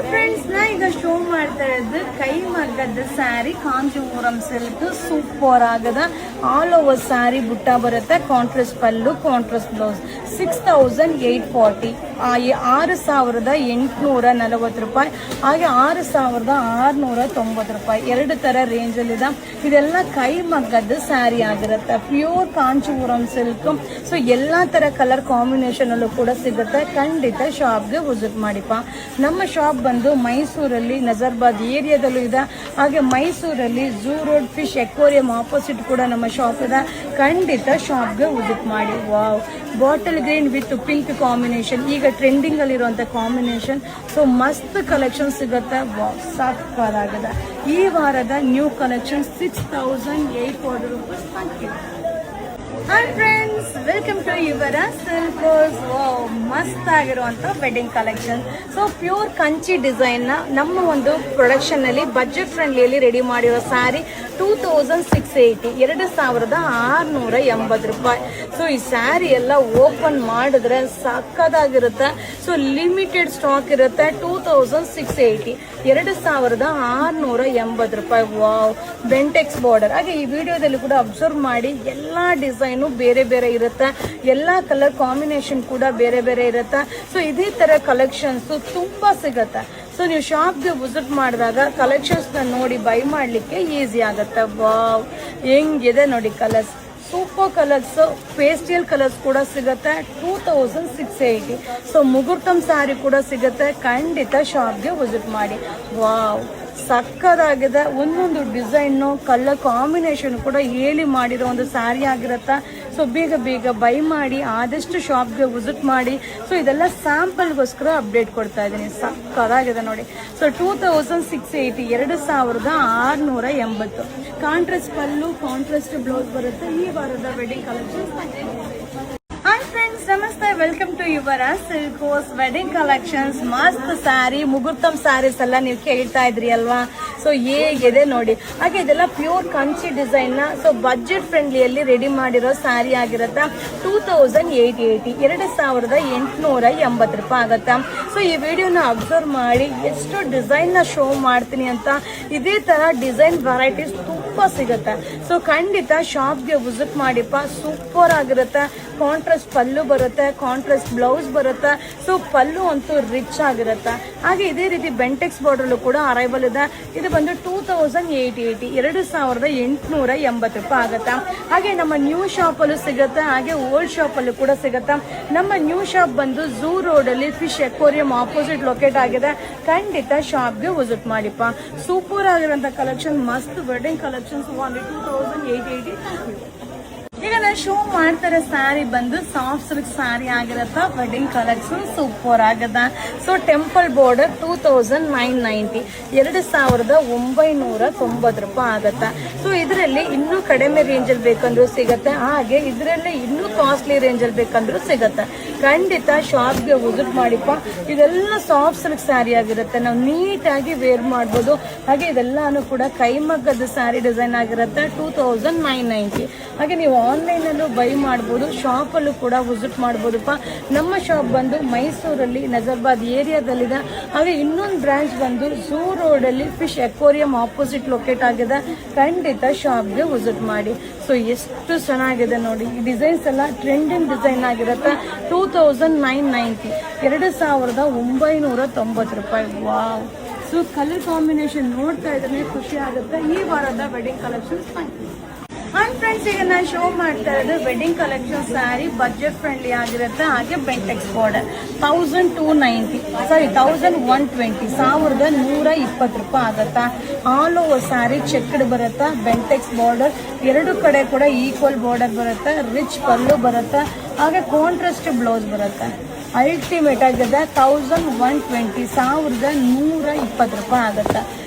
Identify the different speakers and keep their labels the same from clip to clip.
Speaker 1: Friends ನಾ ಈಗ show ಮಾಡ್ತಾ ಇರೋದು ಕೈ ಮಗ್ಗದ ಸ್ಯಾರಿ ಕಾಂಜೀವರಂ ಸಿಲ್ಕ್ ಸೂಪರ್ ಆಗದ ಆಲ್ ಓವರ್ ಸ್ಯಾರಿ ಬುಟ್ಟ ಬರುತ್ತೆ ಕಾಂಟ್ರಾಸ್ಟ್ ಪಲ್ಲು ಕಾಂಟ್ರಾಸ್ಟ್ ಬ್ಲೌಸ್ 6840 6840 ರೂಪಾಯಿ ಹಾಗೆ 6690 ರೂಪಾಯಿ ಎರಡು ತರ ರೇಂಜ್ ಅಲ್ಲಿ ಇದೆ ಇದೆಲ್ಲ ಕೈ ಮಗ್ಗದ ಸ್ಯಾರಿ ಆಗಿರುತ್ತೆ ಪ್ಯೂರ್ ಕಾಂಚೀವರಂ ಸಿಲ್ಕ್ ಸೊ ಎಲ್ಲಾ ತರ ಕಲರ್ ಕಾಂಬಿನೇಷನ್ ಅಲ್ಲೂ ಕೂಡ ಸಿಗುತ್ತೆ ಖಂಡಿತ ಶಾಪ್ಗೆ ವಿಸಿಟ್ ಮಾಡಿಪ್ಪ ನಮ್ಮ ಶಾಪ್ ಬಂದು ಮೈಸೂರಲ್ಲಿ ನಜರ್ಬಾದ್ ಏರಿಯಾದಲ್ಲೂ ಇದೆ ಹಾಗೆ ಮೈಸೂರಲ್ಲಿ zoo road fish aquarium opposite ಕೂಡ ನಮ್ಮ ಶಾಪ್ ಇದೆ ಖಂಡಿತ ಶಾಪ್ಗೆ ವಿಸಿಟ್ ಮಾಡಿ wow bottle green with pink combination ಈಗ ಟ್ರೆಂಡಿಂಗ್ ಅಲ್ಲಿ ಇರುವಂತ ಕಾಂಬಿನೇಷನ್ ಸೊ ಮಸ್ತ್ ಕಲೆಕ್ಷನ್ ಸಿಗುತ್ತೆ ವಾವ್ ಸಾಕಾಗಿದೆ ಈ ವಾರದ new collection 6840 rupees hi friends welcome to your Silkos ಮಸ್ತ್ ಆಗಿರುವಂತ wedding collection so pure Kanchi design ನ ನಮ್ಮ ಒಂದು ಪ್ರೊಡಕ್ಷನ್ ನಲ್ಲಿ ಬಜೆಟ್ ಫ್ರೆಂಡ್ಲಿಯಲ್ಲಿ ರೆಡಿ ಮಾಡಿರೋ ಸ್ಯಾರಿ 2680 2680 ರೂಪಾಯಿ ಸೊ ಈ ಸ್ಯಾರಿ ಎಲ್ಲ ಓಪನ್ ಮಾಡಿದ್ರೆ ಸಕ್ಕದಾಗಿರುತ್ತೆ ಸೊ ಲಿಮಿಟೆಡ್ ಸ್ಟಾಕ್ ಇರುತ್ತೆ 2680 2680 ರೂಪಾಯಿ ವಾವ್ ಬೆಂಟೆಕ್ಸ್ ಬಾರ್ಡರ್ ಹಾಗೆ ಈ ವಿಡಿಯೋದಲ್ಲಿ ಕೂಡ ಅಬ್ಸರ್ವ್ ಮಾಡಿ ಎಲ್ಲಾ ಡಿಸೈನ್ ಬೇರೆ ಬೇರೆ ಇರುತ್ತೆ ಎಲ್ಲಾ ಕಲರ್ ಕಾಂಬಿನೇಷನ್ ಕೂಡ ಬೇರೆ ಬೇರೆ ಇರುತ್ತೆ ಸೊ ಇದೇ ತರ ಕಲೆಕ್ಷನ್ಸ್ ತುಂಬಾ ಸಿಗುತ್ತೆ ಸೊ ನೀವು ಶಾಪ್ಗೆ ವಿಸಿಟ್ ಮಾಡಿದಾಗ ಕಲೆಕ್ಷನ್ಸ್ ನೋಡಿ ಬೈ ಮಾಡ್ಲಿಕ್ಕೆ ಈಸಿ ಆಗುತ್ತೆ ವಾವ್ ಹೆಂಗಿದೆ ನೋಡಿ colours super colours pastel colours ಕೂಡ ಸಿಗುತ್ತೆ 2680 ಸೊ ಮುಹೂರ್ತಂ ಸ್ಯಾರಿ ಕೂಡ ಸಿಗುತ್ತೆ ಖಂಡಿತ ಶಾಪ್ಗೆ ವಿಸಿಟ್ ಮಾಡಿ ವಾವ್ ಸಕ್ಕದಾಗಿದೆ ಒಂದೊಂದು ಡಿಸೈನು ಕಲರ್ ಕಾಂಬಿನೇಷನ್ ಕೂಡ ಹೇಳಿ ಮಾಡಿರೋ ಒಂದು ಸ್ಯಾರಿ ಆಗಿರುತ್ತೆ ಸೊ ಬೇಗ ಬೇಗ ಬೈ ಮಾಡಿ ಆದಷ್ಟು ಶಾಪ್ಗೆ ವಿಸಿಟ್ ಮಾಡಿ ಸೊ ಇದೆಲ್ಲ ಸ್ಯಾಂಪಲ್ಗೋಸ್ಕರ ಅಪ್ಡೇಟ್ ಕೊಡ್ತಾ ಇದ್ದೀನಿ ಸಕ್ಕದಾಗಿದೆ ನೋಡಿ so 2680 2680 contrast pallu contrast blouse ಬರುತ್ತೆ ಈ ವಾರದ ವೆಡ್ಡಿಂಗ್ ಕಲೆಕ್ಷನ್ ಹಾಯ್ ಫ್ರೆಂಡ್ಸ್ ನಮಸ್ತೆ ವೆಲ್ಕಮ್ ಟು ಯುವರ ಸಿಲ್ಕೋಸ್ ವೆಡ್ಡಿಂಗ್ ಕಲೆಕ್ಷನ್ಸ್ ಮಸ್ತ್ ಸ್ಯಾರಿ ಮುಹೂರ್ತಂ ಸ್ಯಾರೀಸ್ ಎಲ್ಲ ನೀವು ಕೇಳ್ತಾ ಇದ್ರಿ ಅಲ್ವಾ ಸೊ ಹೇಗಿದೆ ನೋಡಿ ಹಾಗೆ ಇದೆಲ್ಲ ಪ್ಯೂರ್ ಕಂಚಿ ಡಿಸೈನ್ ನ ಸೊ ಬಜೆಟ್ ಫ್ರೆಂಡ್ಲಿಯಲ್ಲಿ ರೆಡಿ ಮಾಡಿರೋ ಸ್ಯಾರಿ ಆಗಿರುತ್ತೆ 2880 2880 ರೂಪಾಯಿ ಆಗುತ್ತೆ ಸೊ ಈ ವಿಡಿಯೋನ ಅಬ್ಸರ್ವ್ ಮಾಡಿ ಎಷ್ಟು ಡಿಸೈನ್ ನ ಶೋ ಮಾಡ್ತೀನಿ ಅಂತ ಇದೇ ತರ ಡಿಸೈನ್ ವೆರೈಟೀಸ್ ತುಂಬಾ ಸಿಗುತ್ತೆ ಸೊ ಖಂಡಿತ ಶಾಪ್ಗೆ ವಿಸಿಟ್ ಮಾಡಿಪ್ಪ ಸೂಪರ್ ಆಗಿರುತ್ತೆ ಕಾಂಟ್ರಾಸ್ಟ್ ಪಲ್ಲು ಬರುತ್ತೆ ಕಾಂಟ್ರಾಸ್ಟ್ ಬ್ಲೌಸ್ ಬರುತ್ತೆ ಸೊ ಪಲ್ಲು ಅಂತೂ ರಿಚ್ ಆಗಿರುತ್ತೆ ಹಾಗೆ ಇದೇ ರೀತಿ ಬೆಂಟೆಕ್ಸ್ ಬಾರ್ಡರ್ ಕೂಡ ಅರೈವಲ್ ಇದೆ ಇದು ಬಂದು 2880 2880 ರೂಪಾಯಿ ಆಗುತ್ತೆ ಹಾಗೆ ನಮ್ಮ ನ್ಯೂ ಶಾಪ್ ಅಲ್ಲೂ ಸಿಗುತ್ತೆ ಹಾಗೆ ಓಲ್ಡ್ ಶಾಪ್ ಅಲ್ಲೂ ಕೂಡ ಸಿಗುತ್ತೆ ನಮ್ಮ ನ್ಯೂ ಶಾಪ್ ಬಂದು ಝೂ ರೋಡ್ ಅಲ್ಲಿ ಫಿಶ್ ಎಕ್ವೇರಿಯಂ ಆಪೋಸಿಟ್ ಲೊಕೇಟ್ ಆಗಿದೆ ಖಂಡಿತ ಶಾಪ್ಗೆ ವಿಸಿಟ್ ಮಾಡಿಪ್ಪ ಸೂಪರ್ ಆಗಿರುವಂತ ಕಲೆಕ್ಷನ್ ಮಸ್ತ್ ವೆಡ್ಡಿಂಗ್ ಕಲೆಕ್ಷನ್ಸ್ 2880 ಈಗ ನಾನು ಶೋ ಮಾಡ್ತಾರೆ ಸ್ಯಾರಿ ಬಂದು ಸಾಫ್ಟ್ ಸಿಲ್ಕ್ ಸ್ಯಾರಿ ಆಗಿರತ್ತ ವೆಡ್ಡಿಂಗ್ ಕಲೆಕ್ಷನ್ ಸೂಪರ್ ಆಗದ ಸೊ ಟೆಂಪಲ್ ಬಾರ್ಡರ್ 2990 2990 ರೂಪಾಯಿ ಆಗತ್ತ ಸೊ ಇದರಲ್ಲಿ ಇನ್ನೂ ಕಡಿಮೆ ರೇಂಜ್ ಅಲ್ಲಿ ಬೇಕಂದ್ರೂ ಸಿಗತ್ತೆ ಹಾಗೆ ಇದರಲ್ಲಿ ಇನ್ನೂ ಕಾಸ್ಟ್ಲಿ ರೇಂಜ್ ಅಲ್ಲಿ ಬೇಕಂದ್ರೂ ಸಿಗತ್ತೆ ಖಂಡಿತ ಶಾಪ್ಗೆ ವಿಸಿಟ್ ಮಾಡಿಪ್ಪ ಇದೆಲ್ಲ ಸಾಫ್ಟ್ ಸಿಲ್ಕ್ ಸ್ಯಾರಿ ಆಗಿರುತ್ತೆ ನಾವು ನೀಟಾಗಿ ವೇರ್ ಮಾಡ್ಬೋದು ಹಾಗೆ ಇದೆಲ್ಲಾನು ಕೂಡ ಕೈಮಗ್ಗದ ಸ್ಯಾರಿ ಡಿಸೈನ್ ಆಗಿರುತ್ತೆ 2990 ಹಾಗೆ ನೀವು ಆನ್ಲೈನ್ ಅಲ್ಲೂ ಬೈ ಮಾಡಬಹುದು ಶಾಪ್ ಅಲ್ಲೂ ಕೂಡ ವಿಸಿಟ್ ಮಾಡಬಹುದಪ್ಪ ನಮ್ಮ ಶಾಪ್ ಬಂದು ಮೈಸೂರಲ್ಲಿ ನಜರ್ಬಾದ್ ಏರಿಯಾದಲ್ಲಿದೆ ಹಾಗೆ ಇನ್ನೊಂದು ಬ್ರಾಂಚ್ ಬಂದು ಝೂ ರೋಡ್ ಅಲ್ಲಿ ಫಿಶ್ ಎಕ್ವೇರಿಯಂ ಆಪೋಸಿಟ್ ಲೊಕೇಟ್ ಆಗಿದೆ ಖಂಡಿತ ಶಾಪ್ಗೆ ವಿಸಿಟ್ ಮಾಡಿ ಸೊ ಎಷ್ಟು ಚೆನ್ನಾಗಿದೆ ನೋಡಿ ಈ ಡಿಸೈನ್ಸ್ ಎಲ್ಲ ಟ್ರೆಂಡಿಂಗ್ ಡಿಸೈನ್ ಆಗಿರುತ್ತೆ 2990 2990 ರೂಪಾಯಿ ವಾವ್ ಸೊ ಕಲರ್ ಕಾಂಬಿನೇಷನ್ ನೋಡ್ತಾ ಇದ್ರೆ ಖುಷಿ ಆಗುತ್ತೆ ಈ ವಾರದ ವೆಡ್ಡಿಂಗ್ ಕಲೆಕ್ಷನ್ಸ್ ಹಾಯ್ ಫ್ರೆಂಡ್ಸ್ ಈಗ ನಾನು ಶೋ ಮಾಡ್ತಾ ಇರೋದು wedding collection sari budget friendly ಆಗಿರುತ್ತೆ ಹಾಗೆ ಬೆಂಟೆಕ್ಸ್ ಬಾರ್ಡರ್ 1290 ಸಾರಿ 1120 1120 ರೂಪಾಯಿ ಆಗುತ್ತಾ ಆಲ್ ಓವರ್ ಸ್ಯಾರಿ ಚೆಕ್ಡ್ ಬರುತ್ತಾ ಬೆಂಟೆಕ್ಸ್ ಬಾರ್ಡರ್ ಎರಡು ಕಡೆ ಕೂಡ ಈಕ್ವಲ್ ಬಾರ್ಡರ್ ಬರುತ್ತೆ ರಿಚ್ ಪಲ್ಲು ಬರುತ್ತೆ ಹಾಗೆ ಕಾಂಟ್ರಾಸ್ಟ್ ಬ್ಲೌಸ್ ಬರುತ್ತೆ ಅಲ್ಟಿಮೇಟ್ ಆಗಿದೆ 1120 1120 ರೂಪಾಯಿ ಆಗುತ್ತೆ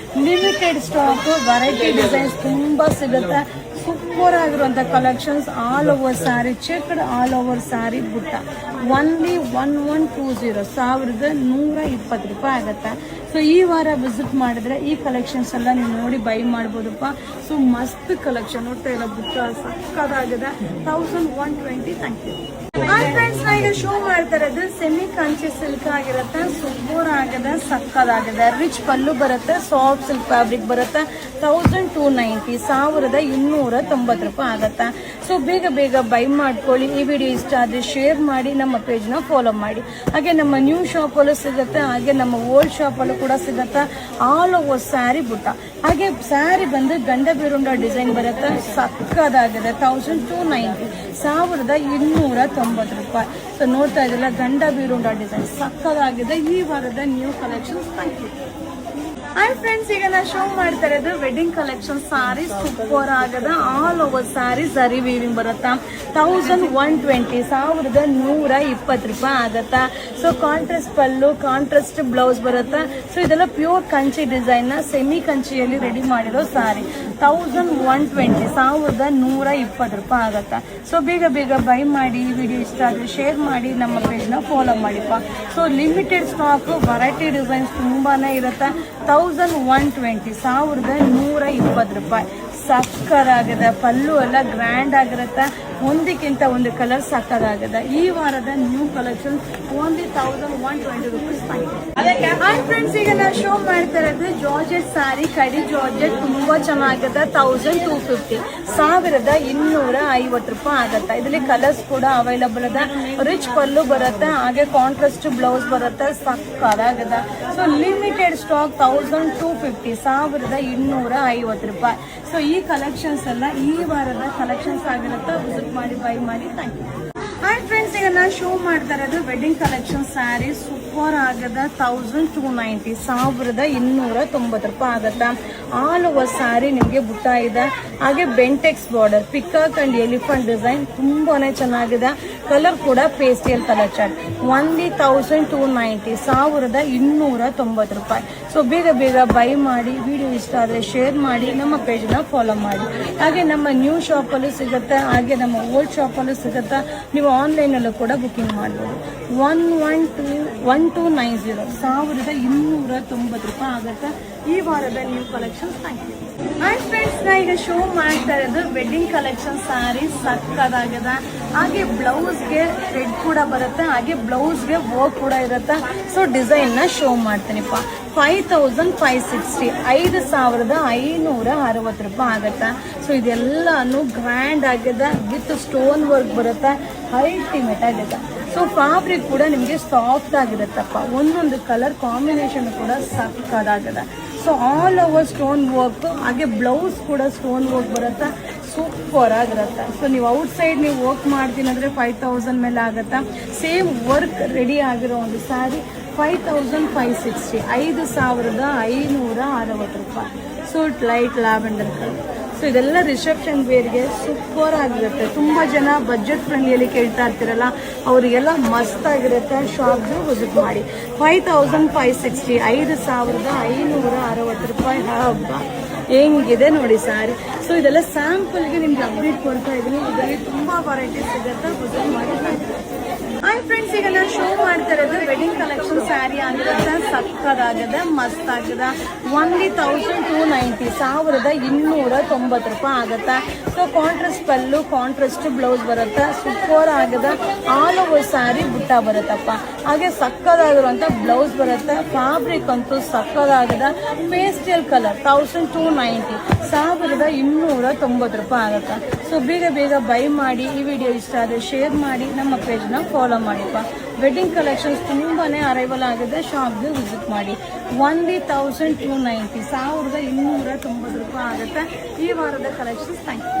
Speaker 1: ಲಿಮಿಟೆಡ್ ಸ್ಟಾಕ್ ವೆರೈಟಿ ಡಿಸೈನ್ಸ್ ತುಂಬಾ ಸಿಗುತ್ತೆ ಸೂಪರ್ ಆಗಿರುವಂತ collections all over sari checked all over sari ಬುಟ್ಟ ಓನ್ಲಿ 1120 1120 ರೂಪಾಯಿ ಆಗುತ್ತೆ ಸೊ ಈ ವಾರ ವಿಸಿಟ್ ಮಾಡಿದ್ರೆ ಈ ಕಲೆಕ್ಷನ್ಸ್ ಎಲ್ಲ ನೀವು ನೋಡಿ ಬೈ ಮಾಡ್ಬೋದಪ್ಪ ಸೊ ಮಸ್ತ್ ಕಲೆಕ್ಷನ್ ನೋಡ್ತಾ ಇಲ್ಲ ಬುಟ್ಟ ಸಕ್ಕದಾಗಿದೆ 1120 ಥ್ಯಾಂಕ್ ಯು ಹಾಯ್ ಫ್ರೆಂಡ್ಸ್ ನಾ ಈಗ ಶೋ ಮಾಡ್ತಾ ಇರೋದು ಸೆಮಿ ಕಂಚಿ ಸಿಲ್ಕ್ ಆಗಿರುತ್ತೆ, ಸೂಪರ್ ಆಗಿದೆ, ಸಕ್ಕದಾಗಿದೆ. ರಿಚ್ ಪಲ್ಲು ಬರುತ್ತೆ, ಸಾಫ್ಟ್ ಸಿಲ್ಕ್ ಫ್ಯಾಬ್ರಿಕ್ ಬರುತ್ತೆ. 1290 1290 ರೂಪಾಯಿ ಆಗುತ್ತೆ. ಸೊ ಬೇಗ ಬೇಗ ಬೈ ಮಾಡ್ಕೊಳ್ಳಿ. ಈ ವಿಡಿಯೋ ಇಷ್ಟ ಆದರೆ ಶೇರ್ ಮಾಡಿ, ನಮ್ಮ ಪೇಜ್ನ ಫಾಲೋ ಮಾಡಿ. ಹಾಗೆ ನಮ್ಮ ನ್ಯೂ ಶಾಪಲ್ಲೂ ಸಿಗುತ್ತೆ, ಹಾಗೆ ನಮ್ಮ ಓಲ್ಡ್ ಶಾಪಲ್ಲೂ ಕೂಡ ಸಿಗುತ್ತೆ. ಆಲ್ ಓವರ್ ಸ್ಯಾರಿ ಬುಟ್ಟ. ಹಾಗೆ ಸ್ಯಾರಿ ಬಂದು ಗಂಡ ಬೀರುಂಡ ಡಿಸೈನ್ ಬರುತ್ತೆ, ಸಕ್ಕದಾಗಿದೆ. 1290 1290 ರೂಪಾಯಿ. ಸೊ ನೋಡ್ತಾ ಇದ್ದಲ್ಲ, ಗಂಡ ಬೀರುಂಡ ಡಿಸೈನ್ ಸಕ್ಕದಾಗಿದೆ. ಈ ವಾರದ new collections. Thank you. Hi friends, ಈಗ ನಾನು ಶೋ ಮಾಡ್ತಾ ಇರೋದು ವೆಡ್ಡಿಂಗ್ ಕಲೆಕ್ಷನ್ ಸಾರಿ. ಸೂಪರ್ ಆಗದ ಆಲ್ ಓವರ್ ಸ್ಯಾರಿ ಸರಿ ವೀವಿಂಗ್ ಬರುತ್ತಾ. 1120 1120 ರೂಪಾಯಿ ಆಗತ್ತಾ. So contrast pallu, contrast blouse ಬರುತ್ತಾ. ಸೊ ಇದೆಲ್ಲ ಪ್ಯೂರ್ ಕಂಚಿ ಡಿಸೈನ್ ನ ಸೆಮಿ ಕಂಚಿಯಲ್ಲಿ ರೆಡಿ ಮಾಡಿರೋ ಸಾರಿ. 1120 1120 ರೂಪಾಯಿ ಆಗತ್ತಾ. ಸೊ ಬೇಗ ಬೇಗ ಬೈ ಮಾಡಿ. ಈ ವಿಡಿಯೋ ಇಷ್ಟ ಆದರೆ ಶೇರ್ ಮಾಡಿ, ನಮ್ಮ ಪೇಜ್ನ ಫಾಲೋ ಮಾಡಿಪ್ಪ. So limited stock, variety designs ತುಂಬಾನೇ ಇರುತ್ತೆ. 1120 1120 ರೂಪಾಯಿ. ಸಕ್ಕದಾಗಿದೆ. ಪಲ್ಲು ಎಲ್ಲ ಗ್ರ್ಯಾಂಡ್ ಆಗಿರುತ್ತೆ. ಒಂದಕ್ಕಿಂತ ಒಂದು ಕಲರ್ ಸಕ್ಕದಾಗಿದೆ. ಈ ವಾರದ new collection only 1120 rupees. Hi friends, ಈಗ ನಾನು ಶೋ ಮಾಡ್ತಾ ಇರೋದು ಜಾರ್ಜೆಟ್ ಸ್ಯಾರಿ, ಕಡಿ ಜಾರ್ಜೆಟ್ ತುಂಬಾ ಚೆನ್ನಾಗಿದೆ. 1250 1250 ರೂಪಾಯಿ ಆಗುತ್ತೆ. ಇದರಲ್ಲಿ ಕಲರ್ಸ್ ಕೂಡ ಅವೈಲಬಲ್ ಇದೆ. ರಿಚ್ ಪಲ್ಲು ಬರುತ್ತೆ, ಹಾಗೆ ಕಾಂಟ್ರಾಸ್ಟ್ ಬ್ಲೌಸ್ ಬರುತ್ತೆ, ಸಕ್ಕದಾಗಿದೆ. ಸೊ ಲಿಮಿಟೆಡ್ ಸ್ಟಾಕ್ 1250 1250 ರೂಪಾಯಿ. ಸೊ ಈ ಕಲೆಕ್ಷನ್ಸ್ ಎಲ್ಲ ಈ ವಾರದ ಕಲೆಕ್ಷನ್ಸ್ ಆಗಿರುತ್ತೆ. ವಿಸಿಟ್ ಮಾಡಿ, ಬೈ ಮಾಡಿ. Thank you. ಹಾಯ್ ಫ್ರೆಂಡ್ಸ್, ಈಗ ನಾನು ಶೋ ಮಾಡ್ತಾ ಇರೋದು ವೆಡ್ಡಿಂಗ್ ಕಲೆಕ್ಷನ್ ಸ್ಯಾರಿ. ಸೂಪರ್ ಆಗದ 1290 1290 ರೂಪಾಯಿ ಆಗುತ್ತೆ. ಆಲ್ ಓವರ್ ಸ್ಯಾರಿ ನಿಮಗೆ ಬುಟ್ಟ ಇದೆ, ಹಾಗೆ Bentex border, peacock and elephant design ತುಂಬಾನೇ ಚೆನ್ನಾಗಿದೆ. ಕಲರ್ ಕೂಡ ಪೇಸ್ಟಲ್ ಕಲರ್ ಚಾರ್ಟ್. ಓನ್ಲಿ 1290 1290 ರೂಪಾಯಿ. ಸೊ ಬೇಗ ಬೇಗ ಬೈ ಮಾಡಿ. ವಿಡಿಯೋ ಇಷ್ಟ ಆದರೆ ಶೇರ್ ಮಾಡಿ, ನಮ್ಮ ಪೇಜ್ನ ಫಾಲೋ ಮಾಡಿ. ಹಾಗೆ ನಮ್ಮ ನ್ಯೂ ಶಾಪಲ್ಲೂ ಸಿಗುತ್ತೆ, ಹಾಗೆ ನಮ್ಮ ಓಲ್ಡ್ ಶಾಪಲ್ಲೂ ಸಿಗುತ್ತೆ. ನೀವು ಆನ್ಲೈನಲ್ಲೂ ಕೂಡ ಬುಕಿಂಗ್ ಮಾಡ್ಬೋದು. 1290 1290 ರೂಪಾಯಿ ಆಗುತ್ತೆ. ಈ ವಾರದ new collection. Thank you. Hi friends, ನಾ ಈಗ ಶೋ ಮಾಡ್ತಾ ಇರೋದು ವೆಡ್ಡಿಂಗ್ ಕಲೆಕ್ಷನ್ ಸ್ಯಾರಿ. ಸಕ್ಕದಾಗಿದೆ. ಹಾಗೆ ಬ್ಲೌಸ್ಗೆ ಥ್ರೆಡ್ ಕೂಡ ಬರುತ್ತೆ, ಹಾಗೆ ಬ್ಲೌಸ್ಗೆ ವರ್ಕ್ ಕೂಡ ಇರುತ್ತೆ. ಸೊ ಡಿಸೈನ್ ನ ಶೋ ಮಾಡ್ತೀನಿಪ್ಪ. 5560 5560 ರೂಪಾಯಿ ಆಗುತ್ತೆ. ಸೊ ಇದೆಲ್ಲಾನು ಗ್ರ್ಯಾಂಡ್ ಆಗಿದೆ, ವಿತ್ ಸ್ಟೋನ್ ವರ್ಕ್ ಬರುತ್ತೆ, ಅಲ್ಟಿಮೇಟ್ ಆಗಿದೆ. ಸೊ ಫ್ಯಾಬ್ರಿಕ್ ಕೂಡ ನಿಮಗೆ ಸಾಫ್ಟ್ ಆಗಿರುತ್ತಪ್ಪ. ಒಂದೊಂದು ಕಲರ್ ಕಾಂಬಿನೇಷನ್ ಕೂಡ ಸಕ್ಕದಾಗಿದೆ. So all over stone work, ಹಾಗೆ ಬ್ಲೌಸ್ ಕೂಡ ಸ್ಟೋನ್ ವರ್ಕ್ ಬರುತ್ತೆ, ಸೂಪರ್ ಆಗಿರುತ್ತೆ. ಸೊ ನೀವು ಔಟ್ ಸೈಡ್ ನೀವು ವರ್ಕ್ ಮಾಡ್ತೀನಿ ಅಂದರೆ 5000 ಮೇಲೆ ಆಗುತ್ತಾ. ಸೇಮ್ ವರ್ಕ್ ರೆಡಿ ಆಗಿರೋ ಒಂದು ಸ್ಯಾರಿ 5560 5560 ರೂಪಾಯಿ. So light lavender colour. So ಇದೆಲ್ಲ ರಿಸೆಪ್ಷನ್ ವೇರ್ಗೆ ಸೂಪರ್ ಆಗಿರುತ್ತೆ. ತುಂಬ ಜನ ಬಜೆಟ್ ಫ್ರೆಂಡ್ಲಿಯಲ್ಲಿ ಕೇಳ್ತಾ ಇರ್ತೀರಲ್ಲ, ಅವರಿಗೆಲ್ಲ ಮಸ್ತ್ ಆಗಿರುತ್ತೆ. ಶಾಪ್ಗೆ ವಿಸಿಟ್ ಮಾಡಿ. 5560 5560 ರೂಪಾಯಿ. ಹಬ್ಬ ಹೆಂಗಿದೆ ನೋಡಿ ಸ್ಯಾರಿ. ಸೊ ಇದೆಲ್ಲ ಸ್ಯಾಂಪಲ್ಗೆ ನಿಮ್ಗೆ ಅಪ್ಡೇಟ್ ಕೊಡ್ತಾ ಇದ್ದೀನಿ. ಇದರಲ್ಲಿ ತುಂಬ ವೆರೈಟೀಸ್ ಸಿಗುತ್ತೆ, ವಿಸಿಟ್ ಮಾಡಿ. ಹಾಯ್ ಫ್ರೆಂಡ್ಸ್, ಈಗ ನಾನು ಶೋ ಮಾಡ್ತಾ ಇರೋದು ವೆಡ್ಡಿಂಗ್ ಕಲೆಕ್ಷನ್ ಸ್ಯಾರಿ ಆಗಿರುತ್ತೆ. ಸಕ್ಕದಾಗಿದೆ, ಮಸ್ತ್ ಆಗಿದೆ. ಓನ್ಲಿ 1290 1290 ರೂಪಾಯಿ ಆಗುತ್ತೆ. So contrast pallu, contrast blouse ಬರುತ್ತೆ, ಸೂಪರ್ ಆಗಿದೆ. ಆಲ್ ಓವರ್ ಸ್ಯಾರಿ ಬುಟ್ಟ ಬರುತ್ತಪ್ಪ. ಹಾಗೆ ಸಕ್ಕದಾಗಿರುವಂಥ ಬ್ಲೌಸ್ ಬರುತ್ತೆ. ಫ್ಯಾಬ್ರಿಕ್ ಅಂತೂ ಸಕ್ಕದಾಗಿದೆ. ಪೇಸ್ಟಲ್ ಕಲರ್ 1290 1290 ರೂಪಾಯಿ ಆಗುತ್ತೆ. ಸೊ ಬೇಗ ಬೇಗ ಬೈ ಮಾಡಿ. ಈ ವಿಡಿಯೋ ಇಷ್ಟ ಆದರೆ ಶೇರ್ ಮಾಡಿ, ನಮ್ಮ ಪೇಜ್ನ ಫಾಲೋ ಮಾಡಿಪ್ಪ. ವೆಡ್ಡಿಂಗ್ ಕಲೆಕ್ಷನ್ಸ್ ತುಂಬಾನೇ ಅರೈವಲ್ ಆಗಿದೆ. ಶಾಪ್ಗೆ ವಿಸಿಟ್ ಮಾಡಿ. ಓನ್ಲಿ 1290 1290 ರೂಪಾಯಿ ಆಗುತ್ತೆ ಈ ವಾರದ ಕಲೆಕ್ಷನ್ಸ್. Thank you.